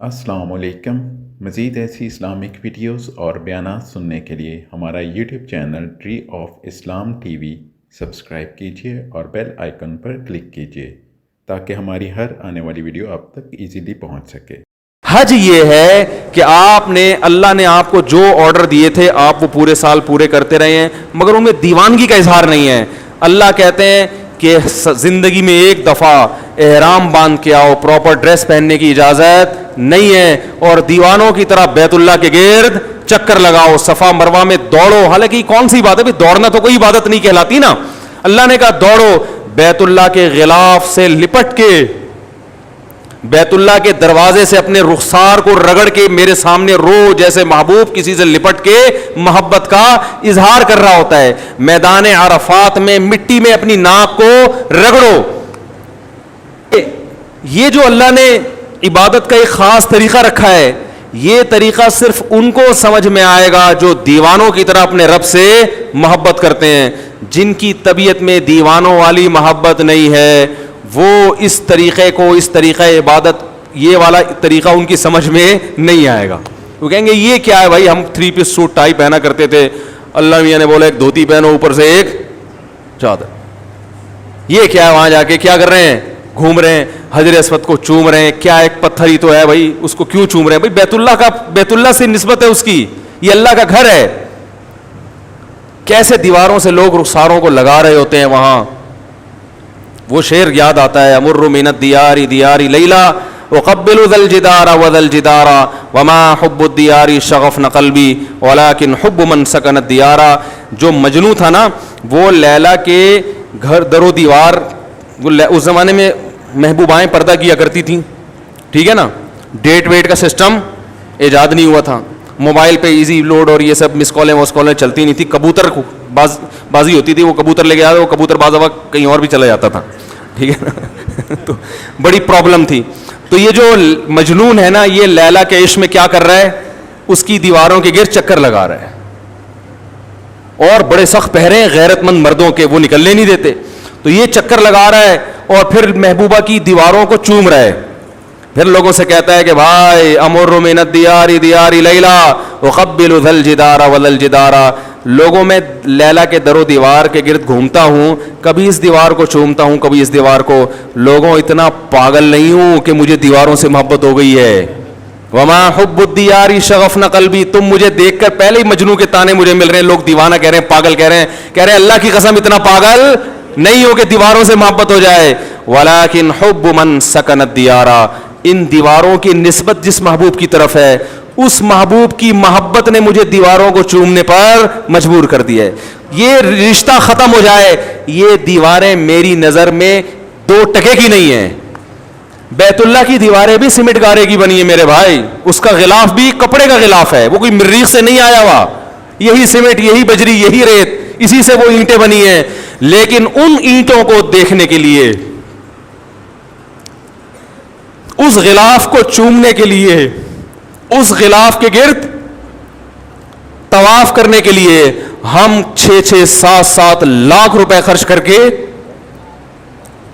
السلام علیکم۔ مزید ایسی اسلامک ویڈیوز اور بیانات سننے کے لیے ہمارا YouTube channel tree of Islam T V subscribe کیجیے اور بیل آئیکن پر کلک کیجیے تاکہ ہماری ہر آنے والی ویڈیو آپ تک ایزیلی پہنچ سکے۔ حج یہ ہے کہ اللہ نے آپ کو جو آرڈر دیے تھے آپ وہ پورے سال پورے کرتے رہے ہیں، مگر ان میں دیوانگی کا اظہار نہیں ہے۔ اللہ کہتے ہیں کہ زندگی میں ایک دفعہ احرام باندھ کے آؤ، پراپر ڈریس پہننے کی اجازت نہیں ہے، اور دیوانوں کی طرح بیت اللہ کے گرد چکر لگاؤ، صفا مروہ میں دوڑو۔ حالانکہ یہ کون سی بات ہے؟ دوڑنا تو کوئی عبادت نہیں کہلاتی نا۔ اللہ نے کہا دوڑو، بیت اللہ کے غلاف سے لپٹ کے، بیت اللہ کے دروازے سے اپنے رخسار کو رگڑ کے میرے سامنے رو، جیسے محبوب کسی سے لپٹ کے محبت کا اظہار کر رہا ہوتا ہے۔ میدان عرفات میں مٹی میں اپنی ناک کو رگڑو۔ یہ جو اللہ نے عبادت کا ایک خاص طریقہ رکھا ہے، یہ طریقہ صرف ان کو سمجھ میں آئے گا جو دیوانوں کی طرح اپنے رب سے محبت کرتے ہیں۔ جن کی طبیعت میں دیوانوں والی محبت نہیں ہے، وہ اس طریقے کو، اس طریقہ عبادت، یہ والا طریقہ ان کی سمجھ میں نہیں آئے گا۔ وہ کہیں گے یہ کیا ہے بھائی، ہم 3 پیس سوٹ ٹائی پہنا کرتے تھے، اللہ میاں نے بولا ایک دھوتی پہنو اوپر سے ایک چادر۔ یہ کیا ہے، وہاں جا کے کیا کر رہے ہیں؟ گھوم رہے ہیں، حجر اسود کو چوم رہے ہیں۔ کیا ایک پتھر ہی تو ہے بھائی، اس کو کیوں چوم رہے ہیں؟ بھائی بیت اللہ سے نسبت ہے اس کی، یہ اللہ کا گھر ہے۔ کیسے دیواروں سے لوگ رخساروں کو لگا رہے ہوتے ہیں وہاں۔ وہ شعر یاد آتا ہے، امر من الدیار دیار لیلا اقبل ذا الجدار وذا الجدار وما حب الدیار شغفن قلبی ولكن حب من سکن الدیار۔ جو مجنوں تھا نا، وہ لیلا کے گھر در و دیوار، اس زمانے میں محبوبائیں پردہ کیا کرتی تھیں، ٹھیک ہے نا، ڈیٹ ویٹ کا سسٹم ایجاد نہیں ہوا تھا، موبائل پہ ایزی لوڈ اور یہ سب مس کالیں وس کالیں چلتی نہیں تھی۔ کبوتر بازی ہوتی تھی، وہ کبوتر لے کے آتا، وہ کبوتر بعض وقت کہیں اور بھی چلا جاتا تھا، ٹھیک ہے نا تو بڑی پرابلم تھی۔ تو یہ جو مجنون ہے نا، یہ لیلا کے عشق میں کیا کر رہا ہے؟ اس کی دیواروں کے گرد چکر لگا رہا ہے، اور بڑے سخت پہرے ہیں غیرت مند مردوں کے، وہ نکلنے نہیں دیتے۔ تو یہ چکر لگا رہا ہے اور پھر محبوبہ کی دیواروں کو چوم رہا ہے۔ پھر لوگوں سے کہتا ہے کہ بھائی امر من الدیار دیار لیلا اقبل ذا الجدار وذا الجدار، لوگوں میں لیلا کے در و دیوار کے گرد گھومتا ہوں، کبھی اس دیوار کو چومتا ہوں، کبھی اس دیوار کو۔ لوگوں اتنا پاگل نہیں ہوں کہ مجھے دیواروں سے محبت ہو گئی ہے۔ وما حب الدیار شغفن قلبی، تم مجھے دیکھ کر پہلے ہی مجنوں کے تانے مجھے مل رہے ہیں، لوگ دیوانہ کہہ رہے ہیں، پاگل کہہ رہے ہیں اللہ کی قسم اتنا پاگل نہیں ہو کہ دیواروں سے محبت ہو جائے۔ ولیکن حب من سکن الدیار، ان دیواروں کی نسبت جس محبوب کی طرف ہے، اس محبوب کی محبت نے مجھے دیواروں کو چومنے پر مجبور کر دیا ہے۔ یہ رشتہ ختم ہو جائے۔ یہ دیواریں میری نظر میں 2 ٹکے کی نہیں ہیں۔ بیت اللہ کی دیواریں بھی سیمنٹ گارے کی بنی ہے میرے بھائی، اس کا غلاف بھی کپڑے کا غلاف ہے، وہ کوئی مریخ سے نہیں آیا ہوا، یہی سیمنٹ، یہی بجری، یہی ریت، اسی سے وہ اینٹیں بنی ہیں۔ لیکن ان اینٹوں کو دیکھنے کے لیے، اس غلاف کو چومنے کے لیے، اس غلاف کے گرد طواف کرنے کے لیے ہم 6-6 7-7 لاکھ روپے خرچ کر کے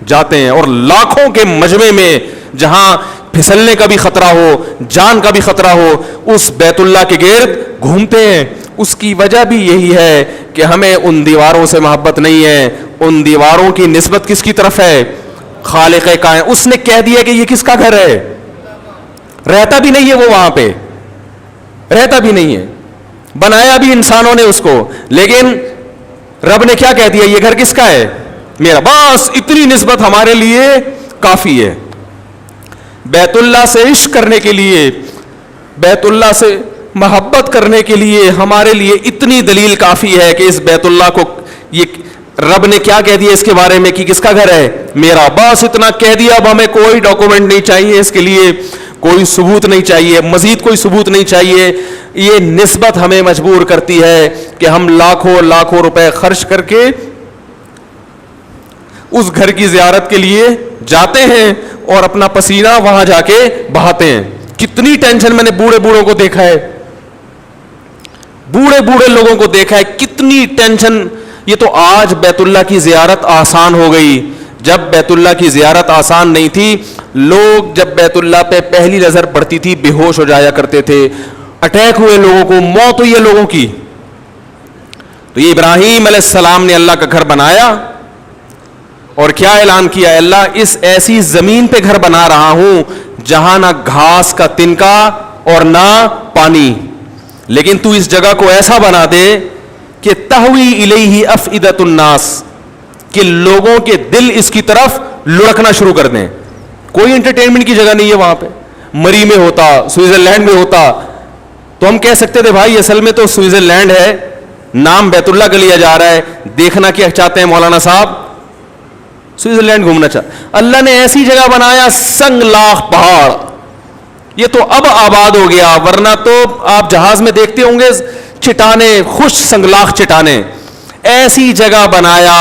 جاتے ہیں، اور لاکھوں کے مجمع میں جہاں پھسلنے کا بھی خطرہ ہو، جان کا بھی خطرہ ہو، اس بیت اللہ کے گرد گھومتے ہیں۔ اس کی وجہ بھی یہی ہے کہ ہمیں ان دیواروں سے محبت نہیں ہے۔ ان دیواروں کی نسبت کس کی طرف ہے؟ خالق کائنات۔ اس نے کہہ دیا کہ یہ کس کا گھر ہے، رہتا بھی نہیں ہے، وہ وہاں پہ رہتا بھی نہیں ہے، بنایا بھی انسانوں نے اس کو، لیکن رب نے کیا کہہ دیا؟ یہ گھر کس کا ہے؟ میرا۔ بس اتنی نسبت ہمارے لیے کافی ہے۔ بیت اللہ سے عشق کرنے کے لیے، بیت اللہ سے محبت کرنے کے لیے ہمارے لیے اتنی دلیل کافی ہے کہ اس بیت اللہ کو، یہ رب نے کیا کہہ دیا اس کے بارے میں کہ کس کا گھر ہے؟ میرا۔ بس اتنا کہہ دیا، اب ہمیں کوئی ڈاکومنٹ نہیں چاہیے، اس کے لیے کوئی ثبوت نہیں چاہیے، مزید کوئی ثبوت نہیں چاہیے۔ یہ نسبت ہمیں مجبور کرتی ہے کہ ہم لاکھوں روپے خرچ کر کے اس گھر کی زیارت کے لیے جاتے ہیں اور اپنا پسینہ وہاں جا کے بہاتے ہیں۔ کتنی ٹینشن میں نے بوڑھوں کو دیکھا ہے، بوڑھے لوگوں کو دیکھا ہے، کتنی ٹینشن۔ یہ تو آج بیت اللہ کی زیارت آسان ہو گئی، جب بیت اللہ کی زیارت آسان نہیں تھی، لوگ جب بیت اللہ پہ پہلی نظر پڑتی تھی بے ہوش ہو جایا کرتے تھے، اٹیک ہوئے لوگوں کو، موت ہوئی ہے لوگوں کی. تو یہ ابراہیم علیہ السلام نے اللہ کا گھر بنایا اور کیا اعلان کیا؟ اللہ اس ایسی زمین پہ گھر بنا رہا ہوں جہاں نہ گھاس کا تنکا اور نہ پانی، لیکن تو اس جگہ کو ایسا بنا دے کہ تہوی الیہ افئدۃ الناس، کہ لوگوں کے دل اس کی طرف لڑکنا شروع کر دیں. کوئی انٹرٹینمنٹ کی جگہ نہیں ہے وہاں پہ. مری میں ہوتا، سوئٹزرلینڈ میں ہوتا تو ہم کہہ سکتے تھے بھائی اصل میں تو سوئٹزرلینڈ ہے، نام بیت اللہ کا لیا جا رہا ہے، دیکھنا کیا چاہتے ہیں مولانا صاحب؟ سوئٹزرلینڈ گھومنا چاہتے. اللہ نے ایسی جگہ بنایا سنگ لاخ پہاڑ، یہ تو اب آباد ہو گیا، ورنہ تو آپ جہاز میں دیکھتے ہوں گے چٹانے، خوش سنگلاخ چٹانے. ایسی جگہ بنایا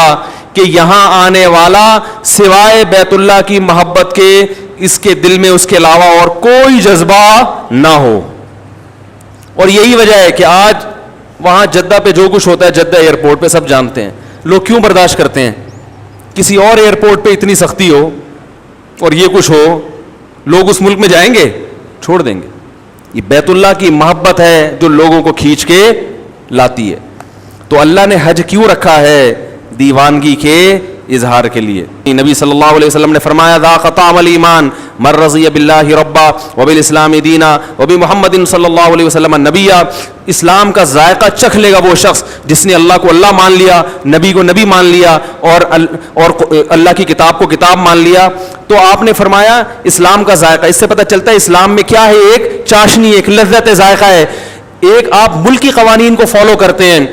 کہ یہاں آنے والا سوائے بیت اللہ کی محبت کے اس کے دل میں اس کے علاوہ اور کوئی جذبہ نہ ہو. اور یہی وجہ ہے کہ آج وہاں جدہ پہ جو کچھ ہوتا ہے، جدہ ایئرپورٹ پہ سب جانتے ہیں، لوگ کیوں برداشت کرتے ہیں. کسی اور ایئرپورٹ پہ اتنی سختی ہو اور یہ کچھ ہو، لوگ اس ملک میں جائیں گے؟ چھوڑ دیں گے. یہ بیت اللہ کی محبت ہے جو لوگوں کو کھینچ کے لاتی ہے. تو اللہ نے حج کیوں رکھا ہے؟ دیوانگی کے اظہار کے لیے. نبی صلی اللہ علیہ وسلم نے فرمایا ذاق طعم الایمان من رضی باللہ ربا وبالاسلام دینا وبمحمد صلی اللہ علیہ وسلم نبیا. اسلام کا ذائقہ چکھ لے گا وہ شخص جس نے اللہ کو اللہ مان لیا، نبی کو نبی مان لیا، اور اللہ کی کتاب کو کتاب مان لیا. تو آپ نے فرمایا اسلام کا ذائقہ، اس سے پتہ چلتا ہے اسلام میں کیا ہے، ایک چاشنی، ایک لذت ذائقہ ہے. ایک آپ ملکی قوانین کو فالو کرتے ہیں،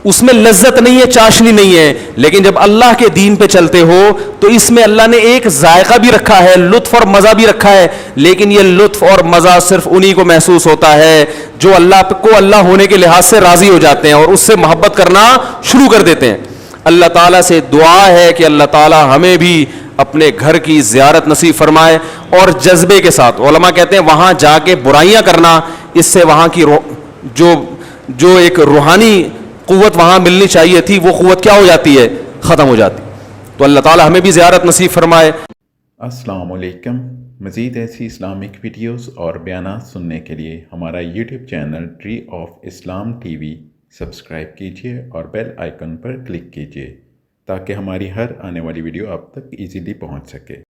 اس میں لذت نہیں ہے، چاشنی نہیں ہے، لیکن جب اللہ کے دین پہ چلتے ہو تو اس میں اللہ نے ایک ذائقہ بھی رکھا ہے، لطف اور مزہ بھی رکھا ہے. لیکن یہ لطف اور مزہ صرف انہی کو محسوس ہوتا ہے جو اللہ کو اللہ ہونے کے لحاظ سے راضی ہو جاتے ہیں اور اس سے محبت کرنا شروع کر دیتے ہیں. اللہ تعالیٰ سے دعا ہے کہ اللہ تعالیٰ ہمیں بھی اپنے گھر کی زیارت نصیب فرمائے اور جذبے کے ساتھ. علماء کہتے ہیں وہاں جا کے برائیاں کرنا، اس سے وہاں کی جو ایک روحانی قوت وہاں ملنی چاہیے تھی وہ قوت کیا ہو جاتی ہے؟ ختم ہو جاتی. تو اللہ تعالی ہمیں بھی زیارت نصیب فرمائے. السلام علیکم. مزید ایسی اسلامک ویڈیوز اور بیانات سننے کے لیے ہمارا YouTube channel tree of Islam T V subscribe کیجیے اور بیل آئیکن پر کلک کیجیے تاکہ ہماری ہر آنے والی ویڈیو آپ تک ایزیلی پہنچ سکے.